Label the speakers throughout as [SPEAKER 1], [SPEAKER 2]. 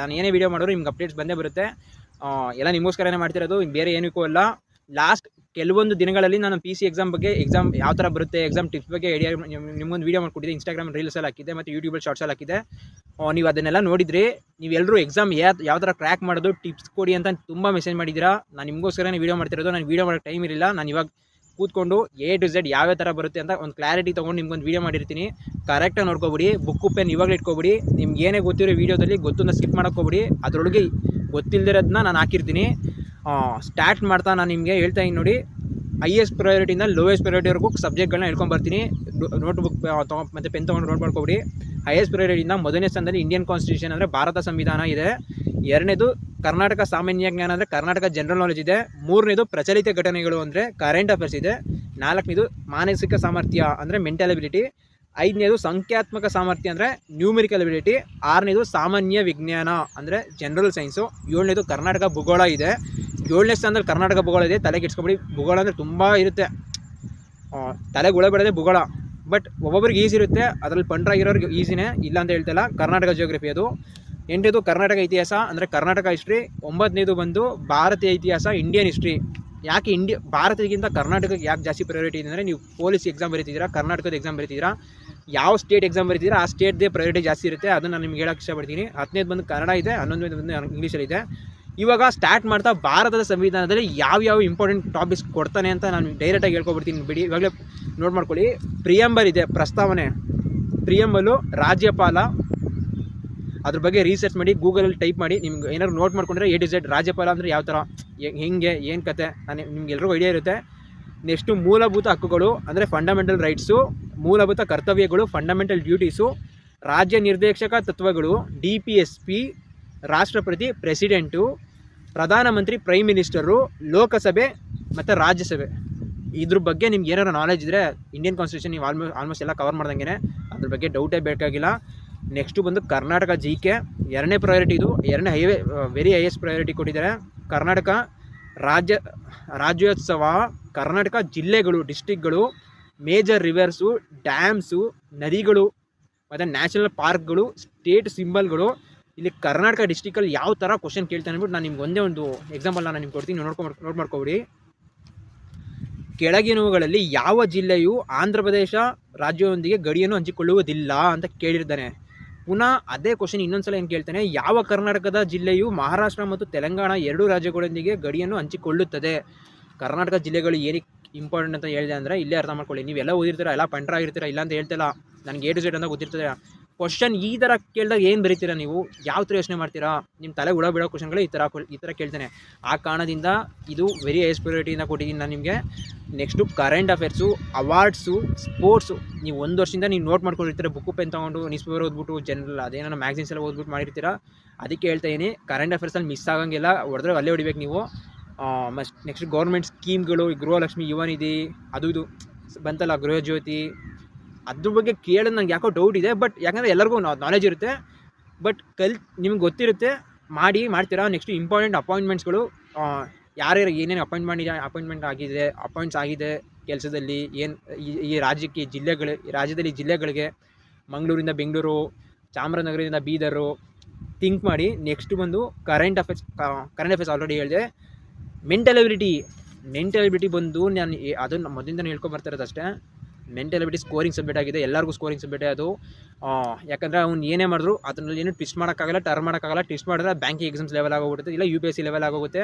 [SPEAKER 1] ನಾನು ಏನೇ ವೀಡಿಯೋ ಮಾಡೋರು ನಿಮ್ಗೆ ಅಪ್ಡೇಟ್ಸ್ ಬಂದೇ ಬರುತ್ತೆ. ಎಲ್ಲ ನಿಮಗೋಸ್ಕರನೇ ಮಾಡ್ತಿರೋದು, ಬೇರೆ ಏನಕ್ಕೂ ಅಲ್ಲ. ಲಾಸ್ಟ್ ಕೆಲವೊಂದು ದಿನಗಳಲ್ಲಿ ನಾನು ಪಿ ಸಿ ಎಕ್ಸಾಮ್ ಬಗ್ಗೆ, ಎಕ್ಸಾಮ್ ಯಾವ ಥರ ಬರುತ್ತೆ, ಎಕ್ಸಾಮ್ ಟಿಪ್ಸ್ ಬಗ್ಗೆ ಐಡಿಯಾ ನಿಮ್ಗೊಂದು ವೀಡಿಯೋ ಮಾಡ್ಕೊಟ್ಟಿದ್ದೆ. ಇನ್ಸ್ಟಾಗ್ರಾಮ್ ರೀಲ್ಸಲ್ಲಿ ಹಾಕಿದ್ದೆ ಮತ್ತು ಯೂಟ್ಯೂಬಲ್ಲಿ ಶಾರ್ಟ್ಸಲ್ಲಿ ಹಾಕಿದ್ದೆ. ನೀವು ಅದನ್ನೆಲ್ಲ ನೋಡಿದ್ರಿ. ನೀವೆಲ್ಲರೂ ಎಕ್ಸಾಮ್ ಯಾವ ಥರ ಕ್ರ್ಯಾಕ್ ಮಾಡೋದು ಟಿಪ್ಸ್ ಕೊಡಿ ಅಂತ ತುಂಬ ಮೆಸೇಜ್ ಮಾಡಿದ್ದೀರಾ. ನಾನು ನಿಮಗೋಸ್ಕರನೇ ವೀಡಿಯೋ ಮಾಡ್ತಿರೋದು. ನಾನು ವೀಡಿಯೋ ಮಾಡೋಕ್ಕೆ ಟೈಮ್ ಇರಲಿಲ್ಲ. ನಾನು ಇವಾಗ ಕೂತ್ಕೊಂಡು A to Z ಯಾವ್ಯಾವ ಥರ ಬರುತ್ತೆ ಅಂತ ಒಂದು ಕ್ಲಾರಿಟಿ ತೊಗೊಂಡು ನಿಮ್ಗೊಂದು ವೀಡಿಯೋ ಮಾಡಿರ್ತೀನಿ. ಕರೆಕ್ಟಾಗಿ ನೋಡ್ಕೊಬಿಡಿ. ಬುಕ್ಕು ಪೆನ್ ಇವಾಗಲೇ ಇಟ್ಕೊಬಿಡಿ. ನಿಮ್ಗೆ ಏನೇ ಗೊತ್ತಿರೋ ವೀಡಿಯೋದಲ್ಲಿ ಗೊತ್ತನ್ನ ಸ್ಕಿಪ್ ಮಾಡೋಕ್ಕೋಗ್ಬಿಡಿ. ಅದರೊಳಗೆ ಗೊತ್ತಿಲ್ಲದಿರೋದನ್ನ ನಾನು ಹಾಕಿರ್ತೀನಿ. ಸ್ಟಾರ್ಟ್ ಮಾಡ್ತಾ ನಾನು ನಿಮಗೆ ಹೇಳ್ತಾ ಇದ್ದೀನಿ ನೋಡಿ. ಹೈಯೆಸ್ಟ್ ಪ್ರಯಾರಿಟಿಯಿಂದ ಲೋಯೆಸ್ಟ್ ಪ್ರಯಾರಿಟಿವರೆಗೂ ಸಬ್ಜೆಕ್ಟ್ಗಳನ್ನ ಹೇಳ್ಕೊಂಬರ್ತೀನಿ. ನೋಟ್ಬುಕ್ ಮತ್ತು ಪೆನ್ ತೊಗೊಂಡು ನೋಟ್ ಮಾಡ್ಕೊಬಿಡಿ. ಹೈಯೆಸ್ಟ್ ಪ್ರಯಾರಿಟಿಯಿಂದ ಮೊದಲನೇ ಸ್ಥಾನದಲ್ಲಿ ಇಂಡಿಯನ್ ಕಾನ್ಸ್ಟಿಟ್ಯೂಷನ್ ಅಂದರೆ ಭಾರತ ಸಂವಿಧಾನ ಇದೆ. ಎರಡನೇದು ಕರ್ನಾಟಕ ಸಾಮಾನ್ಯ ಜ್ಞಾನ ಅಂದರೆ ಕರ್ನಾಟಕ ಜನರಲ್ ನಾಲೆಜ್ ಇದೆ. ಮೂರನೇದು ಪ್ರಚಲಿತ ಘಟನೆಗಳು ಅಂದರೆ ಕರೆಂಟ್ ಅಫೇರ್ಸ್ ಇದೆ. ನಾಲ್ಕನೇದು ಮಾನಸಿಕ ಸಾಮರ್ಥ್ಯ ಅಂದರೆ ಮೆಂಟಲ್ ಎಬಿಲಿಟಿ. ಐದನೇದು ಸಂಖ್ಯಾತ್ಮಕ ಸಾಮರ್ಥ್ಯ ಅಂದರೆ ನ್ಯೂಮೆರಿಕಲ್ ಎಬಿಲಿಟಿ. ಆರನೇದು ಸಾಮಾನ್ಯ ವಿಜ್ಞಾನ ಅಂದರೆ ಜನರಲ್ ಸೈನ್ಸು. ಏಳನೇದು ಕರ್ನಾಟಕ ಭೂಗೋಳ ಇದೆ. 7ನೇ ಸ್ಥಾನದಲ್ಲಿ ಕರ್ನಾಟಕ ಭೂಗೋಳ ಇದೆ. ತಲೆಗೆ ಇಟ್ಸ್ಕೊಬಿಡಿ. ಭೂಗೋಳ ಅಂದರೆ ತುಂಬ ಇರುತ್ತೆ, ತಲೆಗೆ ಉಳ ಬಿಡೋದೇ ಭೂಗೋಳ. ಬಟ್ ಒಬ್ಬೊಬ್ರಿಗೆ ಈಸಿ ಇರುತ್ತೆ, ಅದರಲ್ಲಿ ಪಂಡ್ರಾಗಿರೋರಿಗೆ ಈಸಿನೇ ಇಲ್ಲ ಅಂತ ಹೇಳ್ತಿಲ್ಲ. ಕರ್ನಾಟಕ ಜಿಯೋಗ್ರಫಿ ಅದು. 8ನೇದು ಕರ್ನಾಟಕ ಇತಿಹಾಸ ಅಂದರೆ ಕರ್ನಾಟಕ ಹಿಸ್ಟ್ರಿ. 9ನೇದು ಬಂದು ಭಾರತೀಯ ಇತಿಹಾಸ, ಇಂಡಿಯನ್ ಹಿಸ್ಟ್ರಿ. ಯಾಕೆ ಭಾರತಕ್ಕಿಂತ ಕರ್ನಾಟಕಕ್ಕೆ ಯಾಕೆ ಜಾಸ್ತಿ ಪ್ರಯಾರಿಟಿ ಇದೆ ಅಂದರೆ, ನೀವು ಪೊಲೀಸ್ ಎಕ್ಸಾಮ್ ಬರೀತಿದ್ದೀರಾ, ಕರ್ನಾಟಕದ ಎಕ್ಸಾಮ್ ಬರೀತಿದ್ದೀರಾ, ಯಾವ ಸ್ಟೇಟ್ ಎಕ್ಸಾಮ್ ಬರೀತಿದ್ದೀರಾ ಆ ಸ್ಟೇಟ್ದೇ ಪ್ರಯಾರಿಟಿ ಜಾಸ್ತಿ ಇರುತ್ತೆ. ಅದನ್ನು ನಾನು ನಿಮ್ಗೆ ಹೇಳೋಕ್ಕೆ ಇಷ್ಟಪಡ್ತೀನಿ. 10ನೇದು ಬಂದು ಕನ್ನಡ ಇದೆ. 11ನೇದು ಬಂದು ಇಂಗ್ಲೀಷಲ್ಲಿ ಇದೆ. ಇವಾಗ ಸ್ಟಾರ್ಟ್ ಮಾಡ್ತಾ ಭಾರತದ ಸಂವಿಧಾನದಲ್ಲಿ ಯಾವ್ಯಾವ ಇಂಪಾರ್ಟೆಂಟ್ ಟಾಪಿಕ್ಸ್ ಕೊಡ್ತಾನೆ ಅಂತ ನಾನು ಡೈರೆಕ್ಟಾಗಿ ಹೇಳ್ಕೊಬಿಡ್ತೀನಿ. ಬಿಡಿ, ಇವಾಗಲೇ ನೋಟ್ ಮಾಡ್ಕೊಳ್ಳಿ. ಪ್ರಿಯಂಬಲ್ ಇದೆ, ಪ್ರಸ್ತಾವನೆ. ಪ್ರಿಯಂಬಲು ರಾಜ್ಯಪಾಲ. ಅದ್ರ ಬಗ್ಗೆ ರಿಸರ್ಚ್ ಮಾಡಿ, ಗೂಗಲಲ್ಲಿ ಟೈಪ್ ಮಾಡಿ. ನಿಮ್ಗೆ ಏನಾದ್ರು ನೋಟ್ ಮಾಡ್ಕೊಂಡ್ರೆ A to Z ರಾಜ್ಯಪಾಲ ಅಂದರೆ ಯಾವ ಥರ, ಹೆಂಗೆ, ಏನು ಕತೆ, ನಾನು ನಿಮ್ಗೆಲ್ರಿಗೂ ಐಡಿಯಾ ಇರುತ್ತೆ. ನೆಕ್ಸ್ಟು ಮೂಲಭೂತ ಹಕ್ಕುಗಳು ಅಂದರೆ ಫಂಡಮೆಂಟಲ್ ರೈಟ್ಸು. ಮೂಲಭೂತ ಕರ್ತವ್ಯಗಳು ಫಂಡಮೆಂಟಲ್ ಡ್ಯೂಟೀಸು. ರಾಜ್ಯ ನಿರ್ದೇಶಕ ತತ್ವಗಳು DPSP, ರಾಷ್ಟ್ರಪತಿ ಪ್ರೆಸಿಡೆಂಟು, ಪ್ರಧಾನಮಂತ್ರಿ ಪ್ರೈಮ್ ಮಿನಿಸ್ಟರು, ಲೋಕಸಭೆ ಮತ್ತು ರಾಜ್ಯಸಭೆ. ಇದ್ರ ಬಗ್ಗೆ ನಿಮ್ಗೆ ಏನಾರು ನಾಲೆಜ್ ಇದ್ದರೆ ಇಂಡಿಯನ್ ಕಾನ್ಸ್ಟಿಟ್ಯೂಷನ್ ನೀವು ಆಲ್ಮೋಸ್ಟ್ ಎಲ್ಲ ಕವರ್ ಮಾಡ್ದಂಗೆ, ಅದ್ರ ಬಗ್ಗೆ ಡೌಟೇ ಬೇಕಾಗಿಲ್ಲ. ನೆಕ್ಸ್ಟು ಬಂದು ಕರ್ನಾಟಕ GK 2ನೇ ಪ್ರಯಾರಿಟಿ. ಇದು 2ನೇ ವೆರಿ ಹೈಯೆಸ್ಟ್ ಪ್ರಯಾರಿಟಿ ಕೊಟ್ಟಿದ್ದಾರೆ. ಕರ್ನಾಟಕ ರಾಜ್ಯೋತ್ಸವ, ಕರ್ನಾಟಕ ಜಿಲ್ಲೆಗಳು, ಡಿಸ್ಟಿಕ್ಗಳು, ಮೇಜರ್ ರಿವರ್ಸು, ಡ್ಯಾಮ್ಸು, ನದಿಗಳು ಮತ್ತು ನ್ಯಾಷನಲ್ ಪಾರ್ಕ್ಗಳು, ಸ್ಟೇಟ್ ಸಿಂಬಲ್ಗಳು. ಇಲ್ಲಿ ಕರ್ನಾಟಕ ಡಿಸ್ಟಿಕಲ್ಲಿ ಯಾವ ಥರ ಕ್ವಶನ್ ಕೇಳ್ತಾನೆ ಅಂದ್ಬಿಟ್ಟು ನಾನು ನಿಮ್ಗೆ ಒಂದೇ ಒಂದು ಎಕ್ಸಾಂಪಲ್ ನಾನು ನಿಮ್ಗೆ ಕೊಡ್ತೀನಿ. ನೋಟ್ ಮಾಡ್ಕೊಬಿಡಿ. ಕೆಳಗಿನವುಗಳಲ್ಲಿ ಯಾವ ಜಿಲ್ಲೆಯು ಆಂಧ್ರ ಪ್ರದೇಶ ರಾಜ್ಯದೊಂದಿಗೆ ಗಡಿಯನ್ನು ಹಂಚಿಕೊಳ್ಳುವುದಿಲ್ಲ ಅಂತ ಕೇಳಿರ್ತಾನೆ. ಪುನಃ ಅದೇ ಕ್ವಶನ್ ಇನ್ನೊಂದ್ಸಲ ಏನು ಕೇಳ್ತಾನೆ, ಯಾವ ಕರ್ನಾಟಕದ ಜಿಲ್ಲೆಯು ಮಹಾರಾಷ್ಟ್ರ ಮತ್ತು ತೆಲಂಗಾಣ ಎರಡೂ ರಾಜ್ಯಗಳೊಂದಿಗೆ ಗಡಿಯನ್ನು ಹಂಚಿಕೊಳ್ಳುತ್ತದೆ. ಕರ್ನಾಟಕ ಜಿಲ್ಲೆಗಳು ಏನಕ್ಕೆ ಇಂಪಾರ್ಟೆಂಟ್ ಅಂತ ಹೇಳಿದೆ ಅಂದರೆ ಇಲ್ಲೇ ಅರ್ಥ ಮಾಡ್ಕೊಳ್ಳಿ. ನೀವೆಲ್ಲ ಓದಿರ್ತೀರ, ಎಲ್ಲ ಪಂಟ್ರ ಆಗಿರ್ತೀರ, ಇಲ್ಲ ಅಂತ ಹೇಳ್ತಿಲ್ಲ. ನನಗೆ A to Z ಅಂತ ಗೊತ್ತಿರ್ತದೆ. ಕ್ವಶನ್ ಈ ಥರ ಕೇಳಿದಾಗ ಏನು ಬರೀತೀರಾ ನೀವು, ಯಾವ ಥರ ಯೋಚನೆ ಮಾಡ್ತೀರಾ? ನಿಮ್ಮ ತಲೆ ಉಳ ಬಿಡೋ ಕ್ವಶನ್ಗಳು ಈ ಥರ ಕೇಳ್ತಾನೆ. ಆ ಕಾರಣದಿಂದ ಇದು ವೆರಿ ಹೈಯೆಸ್ಟ್ ಪ್ರಯಾರಿಟಿಯಿಂದ ಕೊಟ್ಟಿದ್ದೀನಿ ನಾನು ನಿಮಗೆ. Next current affairs, awards, sports. ನೀವು ಒಂದು ವರ್ಷದಿಂದ ನೀವು ನೋಟ್ ಮಾಡ್ಕೊಂಡಿರ್ತೀರ, ಬುಕ್ಕು ಪೆನ್ ತೊಗೊಂಡು ನ್ಯೂಸ್ ಪೇಪರ್ ಓದ್ಬಿಟ್ಟು, ಜನರಲ್ ಅದೇನೋ ಮ್ಯಾಗ್ಝಿನ್ಸ್ ಎಲ್ಲ ಓದ್ಬಿಟ್ಟು ಮಾಡಿರ್ತೀರ. ಅದಕ್ಕೆ ಹೇಳ್ತಾ ಇದ್ದೀನಿ, ಕರೆಂಟ್ ಅಫೇರ್ಸಲ್ಲಿ ಮಿಸ್ ಆಗಂಗಿಲ್ಲ. ಹೊಡೆದ್ರೆ ಅಲ್ಲೇ ಹೊಡಿಬೇಕು ನೀವು. ನೆಕ್ಸ್ಟ್ ಗೌರ್ಮೆಂಟ್ ಸ್ಕೀಮ್ಗಳು, ಗೃಹಲಕ್ಷ್ಮಿ, ಯುವ ನಿಧಿ, ಅದು ಇದು ಬಂತಲ್ಲ, ಗೃಹ ಜ್ಯೋತಿ, ಅದ್ರ ಬಗ್ಗೆ ಕೇಳೋದು ನಂಗೆ ಯಾಕೋ ಡೌಟ್ ಇದೆ. ಬಟ್ ಯಾಕಂದರೆ ಎಲ್ಲರಿಗೂ ನಾಲೆಜ್ ಇರುತ್ತೆ. ಬಟ್ ನಿಮ್ಗೆ ಗೊತ್ತಿರುತ್ತೆ, ಮಾಡ್ತೀರಾ. ನೆಕ್ಸ್ಟ್ ಇಂಪಾರ್ಟೆಂಟ್ ಅಪಾಯಿಂಟ್ಮೆಂಟ್ಸ್ಗಳು, ಯಾರ್ಯಾರು ಏನೇನು ಅಪಾಯಿಂಟ್ಮೆಂಟ್ ಆಗಿದೆ, ಅಪಾಯಿಂಟ್ಸ್ ಆಗಿದೆ ಕೆಲಸದಲ್ಲಿ, ಏನು ಈ ರಾಜ್ಯದಲ್ಲಿ ಜಿಲ್ಲೆಗಳಿಗೆ, ಮಂಗಳೂರಿಂದ ಬೆಂಗಳೂರು, ಚಾಮರಾಜನಗರದಿಂದ ಬೀದರು. ಥಿಂಕ್ ಮಾಡಿ. ನೆಕ್ಸ್ಟ್ ಬಂದು ಕರೆಂಟ್ ಅಫೇರ್ಸ್ ಆಲ್ರೆಡಿ ಹೇಳಿದೆ. ಮೆಂಟಲ್ ಎಬಿಲಿಟಿ ಬಂದು ನಾನು ಅದನ್ನು ಮೊದಲಿಂದ ಹೇಳ್ಕೊಂಬರ್ತಾ ಇರೋದು ಅಷ್ಟೇ. ಮೆಂಟಲ್ ಎಬಿಲಿಟಿ ಸ್ಕೋರಿಂಗ್ ಸಬ್ಜೆಕ್ಟ್ ಆಗಿದೆ, ಎಲ್ಲರಿಗೂ ಸ್ಕೋರಿಂಗ್ ಸಬ್ಜೆಕ್ಟೇ ಅದು. ಯಾಕಂದರೆ ಅವ್ನು ಏನೇ ಮಾಡಿದ್ರು ಅದರಲ್ಲಿ ಏನು ಟ್ವಿಸ್ಟ್ ಮಾಡೋಕ್ಕಾಗಲ್ಲ, ಟರ್ನ್ ಮಾಡೋಕ್ಕಾಗಲ್ಲ. ಟ್ವಿಸ್ಟ್ ಮಾಡಿದ್ರೆ ಬ್ಯಾಂಕಿಂಗ್ ಎಕ್ಸಾಮ್ಸ್ ಲೆವೆಲ್ ಆಗೋಗ್ಬಿಡುತ್ತೆ, ಇಲ್ಲ UPSC ಲೆವೆಲ್ ಆಗೋಗುತ್ತೆ.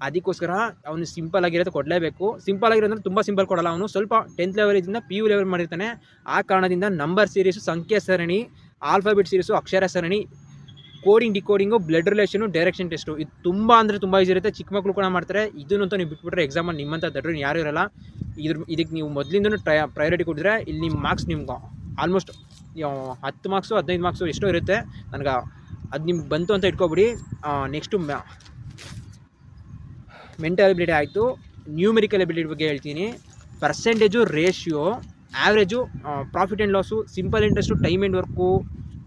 [SPEAKER 1] ಅದಕ್ಕೋಸ್ಕರ ಅವನು ಸಿಂಪಲ್ ಆಗಿರೋದು ಕೊಡಲೇಬೇಕು. ಸಿಂಪಲ್ ಆಗಿರೋದ್ರೆ ತುಂಬ ಸಿಂಪಲ್ ಕೊಡಲ್ಲ, ಅವನು ಸ್ವಲ್ಪ 10th ಲೆವೆಲಿಂದ PU ಲೆವೆಲ್ ಮಾಡಿರ್ತಾನೆ. ಆ ಕಾರಣದಿಂದ ನಂಬರ್ ಸೀರೀಸು, ಸಂಖ್ಯೆ ಸರಣಿ, ಆಲ್ಫಾಬೆಟ್ ಸೀರೀಸು, ಅಕ್ಷರ ಸರಣಿ, coding, decoding, blood relation, direction test, ಇದು ತುಂಬ ಅಂದರೆ ತುಂಬ ಈಸಿ ಇರುತ್ತೆ. ಚಿಕ್ಕ ಮಕ್ಕಳು ಕೂಡ ಮಾಡ್ತಾರೆ. ಇದನ್ನಂತೂ ನೀವು ಬಿಟ್ಬಿಟ್ರೆ ಎಕ್ಸಾಮಲ್ಲಿ ನಿಮ್ಮಂಥ ದಡ್ರು ಯಾರು ಇರಲ್ಲ. ಇದಕ್ಕೆ ನೀವು ಮೊದಲಿಂದನೂ ಪ್ರಯಾರಿಟಿ ಕೊಟ್ಟಿದ್ರೆ ಇಲ್ಲಿ ನಿಮ್ಮ ಮಾರ್ಕ್ಸ್ ನಿಮ್ಗೆ ಆಲ್ಮೋಸ್ಟ್ 10 ಮಾರ್ಕ್ಸು 15 ಮಾರ್ಕ್ಸು ಎಷ್ಟೋ ಇರುತ್ತೆ. ನನಗೆ ಅದು ನಿಮ್ಗೆ ಬಂತು ಅಂತ ಇಟ್ಕೊಬಿಡಿ. ನೆಕ್ಸ್ಟು ಮೆಂಟಲ್ ಎಬಿಲಿಟಿ ಆಯಿತು. ನ್ಯೂಮೆರಿಕಲ್ ಎಬಿಲಿಟಿ ಬಗ್ಗೆ ಹೇಳ್ತೀನಿ. Percentage, ratio, average, profit and loss, simple interest, time and work,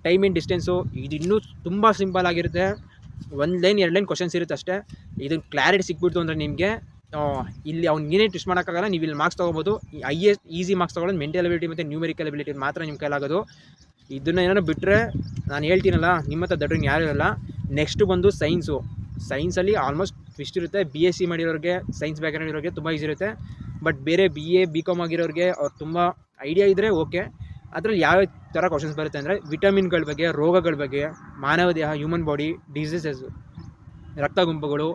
[SPEAKER 1] time and distance. ಇದು ಇನ್ನೂ ತುಂಬ ಸಿಂಪಲ್ ಆಗಿರುತ್ತೆ. 1 ಲೈನ್ 2 ಲೈನ್ ಕ್ವಶನ್ಸ್ ಇರುತ್ತೆ ಅಷ್ಟೇ. ಇದನ್ನು ಕ್ಲಾರಿಟಿ ಸಿಕ್ಬಿಡ್ತು ಅಂದರೆ ನಿಮಗೆ ಇಲ್ಲಿ ಅವ್ನು ಏನೇ ಟ್ವಿಸ್ಟ್ ಮಾಡೋಕ್ಕಾಗಲ್ಲ. ನೀವು ಇಲ್ಲಿ ಮಾರ್ಕ್ಸ್ ತೊಗೋಬೋದು. ಈಸಿ ಮಾರ್ಕ್ಸ್ ತೊಗೊಳ್ಳೋದು ಮೆಂಟಲ್ ಎಬಿಲಿಟಿ ಮತ್ತು ನ್ಯೂಮೆರಿಕಲ್ ಎಬಿಲಿಟಿ ಮಾತ್ರ ನಿಮ್ಮ ಕೈಲಾಗೋದು. ಇದನ್ನು ಏನಾರು ಬಿಟ್ಟರೆ ನಾನು ಹೇಳ್ತೀನಲ್ಲ, ನಿಮ್ಮ ಹತ್ರ ದೊಡ್ಡ ಯಾರು ಇರಲ್ಲ. ನೆಕ್ಸ್ಟ್ ಬಂದು ಸೈನ್ಸಲ್ಲಿ ಆಲ್ಮೋಸ್ಟ್ ಟ್ವಿಸ್ಟ್ ಇರುತ್ತೆ. BSc ಮಾಡಿರೋರಿಗೆ, ಸೈನ್ಸ್ ಬ್ಯಾಕ್ಗ್ರೌಂಡ್ ಇರೋರಿಗೆ ತುಂಬ ಈಸಿ ಇರುತ್ತೆ. ಬಟ್ ಬೇರೆ BA BCom ಆಗಿರೋರಿಗೆ ಅವ್ರು ತುಂಬ ಐಡಿಯಾ ಇದ್ದರೆ ಓಕೆ. ಅದರಲ್ಲಿ ಯಾವ ಥರ ಕ್ವಶನ್ಸ್ ಬರುತ್ತೆ ಅಂದರೆ, ವಿಟಮಿನ್ಗಳ ಬಗ್ಗೆ, ರೋಗಗಳ ಬಗ್ಗೆ, ಮಾನವ ದೇಹ, ಹ್ಯೂಮನ್ ಬಾಡಿ, ಡಿಸೀಸಸ್ಸು, ರಕ್ತ ಗುಂಪುಗಳು,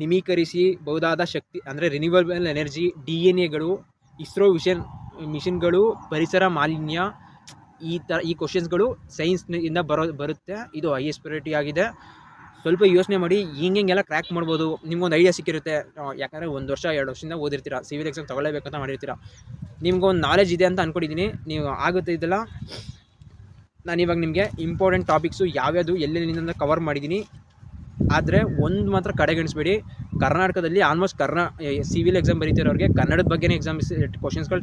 [SPEAKER 1] ನಿಮೀಕರಿಸಬಹುದಾದ ಶಕ್ತಿ ಅಂದರೆ ರಿನ್ಯೂವಬಲ್ ಎನರ್ಜಿ, DNA-ಗಳು, ಇಸ್ರೋ ಮಿಷನ್ಗಳು, ಪರಿಸರ ಮಾಲಿನ್ಯ, ಈ ಕ್ವಶನ್ಸ್ಗಳು ಸೈನ್ಸ್ನಿಂದ ಬರುತ್ತೆ. ಇದು ಹೈಯೆಸ್ಟ್ ಪ್ರಯಾರಿಟಿ ಆಗಿದೆ. ಸ್ವಲ್ಪ ಯೋಚನೆ ಮಾಡಿ, ಹಿಂಗೆಲ್ಲ ಕ್ರ್ಯಾಕ್ ಮಾಡ್ಬೋದು. ನಿಮ್ಗೊಂದು ಐಡಿಯಾ ಸಿಕ್ಕಿರುತ್ತೆ. ಯಾಕಂದರೆ 1 ವರ್ಷ 2 ವರ್ಷದಿಂದ ಓದಿರ್ತೀರ, ಸಿವಿಲ್ ಎಕ್ಸಾಮ್ ತೊಗೊಳ್ಳೇಬೇಕಂತ ಮಾಡಿರ್ತೀರ. ನಿಮ್ಗೊಂದು ನಾಲೆಜ್ ಇದೆ ಅಂತ ಅಂದ್ಕೊಂಡಿದ್ದೀನಿ. ನೀವು ಆಗುತ್ತೆ ಇದೆಲ್ಲ. ನಾನಿವಾಗ ನಿಮಗೆ ಇಂಪಾರ್ಟೆಂಟ್ ಟಾಪಿಕ್ಸು ಯಾವ್ಯಾವುದು ಎಲ್ಲೆಲ್ಲಿಂದ ಕವರ್ ಮಾಡಿದ್ದೀನಿ. ಆದರೆ ಒಂದು ಮಾತ್ರ ಕಡೆಗಣಿಸ್ಬೇಡಿ, ಕರ್ನಾಟಕದಲ್ಲಿ ಆಲ್ಮೋಸ್ಟ್ ಸಿವಿಲ್ ಎಕ್ಸಾಮ್ ಬರೀತಿರೋರಿಗೆ ಕನ್ನಡದ ಬಗ್ಗೆನೇ ಕ್ವಶನ್ಸ್ಗಳು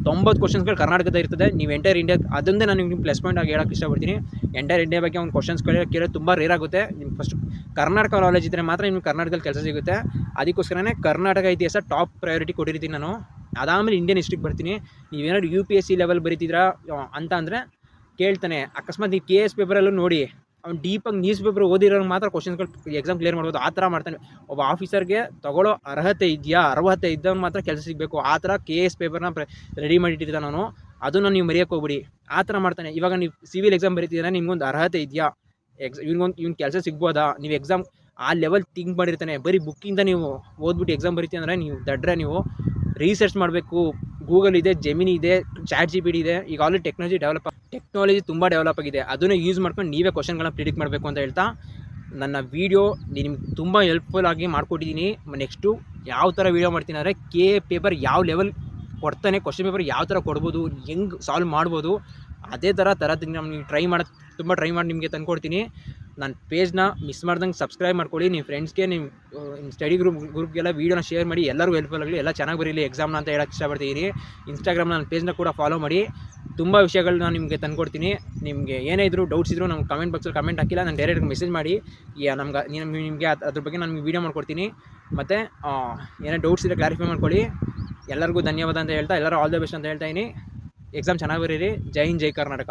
[SPEAKER 1] 90 ಕ್ವಶನ್ಸ್ಗಳು ಕರ್ನಾಟಕದ ಇರ್ತದೆ. ನೀವು ಎಂಟೈರ್ ಇಂಡಿಯಾ, ಅದೊಂದೇ ನಾನು ನಿಮ್ಗೆ ಪ್ಲಸ್ ಪಾಯಿಂಟ್ ಆಗಿ ಹೇಳೋಕ್ಕೆ ಇಷ್ಟಪಡ್ತೀನಿ. ಎಂಟೈರ್ ಇಂಡಿಯಾ ಬಗ್ಗೆ ಒಂದು ಕ್ವಶನ್ಸ್ ಕೇಳೋದು ತುಂಬ ರೇರ್ ಆಗುತ್ತೆ. ನಿಮ್ಗೆ ಫಸ್ಟ್ ಕರ್ನಾಟಕ ನಾಲೆಜ್ ಇದ್ದರೆ ಮಾತ್ರ ನಿಮ್ಗೆ ಕರ್ನಾಟಕದಲ್ಲಿ ಕೆಲಸ ಸಿಗುತ್ತೆ. ಅದಕ್ಕೋಸ್ಕರನೇ ಕರ್ನಾಟಕ ಇತಿಹಾಸ ಟಾಪ್ ಪ್ರಯಾರಿಟಿ ಕೊಟ್ಟಿರ್ತೀನಿ ನಾನು. ಅದಾದಮೇಲೆ ಇಂಡಿಯನ್ ಹಿಸ್ಟ್ರಿಗೆ ಬರ್ತೀನಿ. ನೀವೇನಾದ್ರು UPSC ಲೆವೆಲ್ ಬರೀತಿದ್ರಾ ಅಂತ ಅಂದರೆ ಕೇಳ್ತಾನೆ. ಅಕಸ್ಮಾತ್ ನೀವು KS ಪೇಪರಲ್ಲೂ ನೋಡಿ, ಅವ್ನು ಡೀಪಾಗಿ ನ್ಯೂಸ್ ಪೇಪರ್ ಓದಿರೋರು ಮಾತ್ರ ಕ್ವಶನ್ಸ್ಗಳು ಎಕ್ಸಾಮ್ ಕ್ಲಿಯರ್ ಮಾಡ್ಬೋದು. ಆ ಥರ ಮಾಡ್ತಾನೆ. ಒಬ್ಬ ಆಫೀಸರ್ಗೆ ತಗೊಳ್ಳೋ ಅರ್ಹತೆ ಇದ್ದವ್ನು ಮಾತ್ರ ಕೆಲಸ ಸಿಗಬೇಕು. ಆ ಥರ KS ಪೇಪರ್ನ ರೆಡಿ ಮಾಡಿಟ್ಟಿರ್ತಾನೆ ನಾನು. ಅದನ್ನು ನೀವು ಮರೆಯೋಕ್ಕೆ ಹೋಗ್ಬಿಡಿ. ಆ ಥರ ಮಾಡ್ತಾನೆ. ಇವಾಗ ನೀವು ಸಿವಿಲ್ ಎಕ್ಸಾಮ್ ಬರೀತಿದ್ರೆ ನಿಮ್ಗೊಂದು ಅರ್ಹತೆ ಇದೆಯಾ, ಇವ್ನ ಕೆಲಸ ಸಿಗ್ಬೋದಾ, ನೀವು ಎಕ್ಸಾಮ್ ಆ ಲೆವೆಲ್ ಥಿಂಕ್ ಮಾಡಿರ್ತಾನೆ. ಬರೀ ಬುಕ್ಕಿಂದ ನೀವು ಓದ್ಬಿಟ್ಟು ಎಕ್ಸಾಮ್ ಬರೀತೀವಿ ಅಂದರೆ ನೀವು ದಡ್ರೆ. ನೀವು ರಿಸರ್ಚ್ ಮಾಡಬೇಕು. ಗೂಗಲ್ ಇದೆ, ಜೆಮಿನಿ ಇದೆ, ChatGPT ಇದೆ. ಈಗ ಆಲ್ರೆಡಿ ಟೆಕ್ನಾಲಜಿ ತುಂಬ ಡೆವಲಪ್ ಆಗಿದೆ. ಅದನ್ನು ಯೂಸ್ ಮಾಡ್ಕೊಂಡು ನೀವೇ ಕ್ವಶನ್ಗಳನ್ನ ಪ್ರಿಡಿಕ್ಟ್ ಮಾಡಬೇಕು ಅಂತ ಹೇಳ್ತಾ, ನನ್ನ ವೀಡಿಯೋ ನಿಮ್ಗೆ ತುಂಬ ಹೆಲ್ಪ್ಫುಲ್ ಆಗಿ ಮಾಡಿಕೊಟ್ಟಿದ್ದೀನಿ. ನೆಕ್ಸ್ಟು ಯಾವ ಥರ ವೀಡಿಯೋ ಮಾಡ್ತೀನಿ ಅಂದರೆ, KA ಪೇಪರ್ ಯಾವ ಲೆವೆಲ್ ಕೊಡ್ತಾನೆ, ಕ್ವಶನ್ ಪೇಪರ್ ಯಾವ ಥರ ಕೊಡ್ಬೋದು, ಹೆಂಗೆ ಸಾಲ್ವ್ ಮಾಡ್ಬೋದು, ಅದೇ ಥರ ನಿಮ್ಗೆ ಟ್ರೈ ಮಾಡಿ ನಿಮಗೆ ತಂದುಕೊಡ್ತೀನಿ. ನನ್ನ ಪೇಜ್ನ ಮಿಸ್ ಮಾಡ್ದಂಗೆ ಸಬ್ಸ್ಕ್ರೈಬ್ ಮಾಡ್ಕೊಳ್ಳಿ. ನಿಮ್ಮ ಫ್ರೆಂಡ್ಸ್ಗೆ, ನಿಮ್ಮ ಸ್ಟಡಿ ಗ್ರೂಪ್ಗೆಲ್ಲ ವೀಡಿಯೋನ ಶೇರ್ ಮಾಡಿ. ಎಲ್ಲರಿಗೂ ಹೆಲ್ಪ್ಫುಲ್ ಆಗಲಿ, ಎಲ್ಲ ಚೆನ್ನಾಗಿ ಬರೀಲಿ ಎಕ್ಸಾಮ್ನ ಅಂತ ಹೇಳೋಕ್ಕೆ ಇಷ್ಟಪಡ್ತೀನಿ. ಇನ್ಸ್ಟಾಗ್ರಾಮ್ನ ನನ್ನ ಪೇಜ್ನ ಕೂಡ ಫಾಲೋ ಮಾಡಿ. ತುಂಬ ವಿಷಯಗಳನ್ನ ನಿಮಗೆ ತಂದುಕೊಡ್ತೀನಿ. ನಿಮಗೆ ಏನೇ ಇದ್ದರೂ ಡೌಟ್ಸ್ ಇದ್ದರೂ ನಮ್ಮ ಕಮೆಂಟ್ ಬಾಕ್ಸಲ್ಲಿ ಕಮೆಂಟ್ ಹಾಕಿಲ್ಲ, ನಾನು ಡೈರೆಕ್ಟ್ ಮೆಸೇಜ್ ಮಾಡಿ. ನಿಮಗೆ ಅದ್ರ ಬಗ್ಗೆ ನಾನು ವೀಡಿಯೋ ಮಾಡ್ಕೊಡ್ತೀನಿ. ಮತ್ತು ಏನೇ ಡೌಟ್ಸ್ ಇದ್ದರೆ ಕ್ಲಾರಿಫೈ ಮಾಡ್ಕೊಳ್ಳಿ. ಎಲ್ಲರಿಗೂ ಧನ್ಯವಾದ ಅಂತ ಹೇಳ್ತಾ, ಎಲ್ಲರೂ ಆಲ್ ದ ಬೆಸ್ಟ್ ಅಂತ ಹೇಳ್ತಾ ಇದ್ದೀನಿ. ಎಕ್ಸಾಮ್ ಚೆನ್ನಾಗಿ ಬರೀರಿ. ಜೈ ಹಿಂದ್, ಜೈ ಕರ್ನಾಟಕ.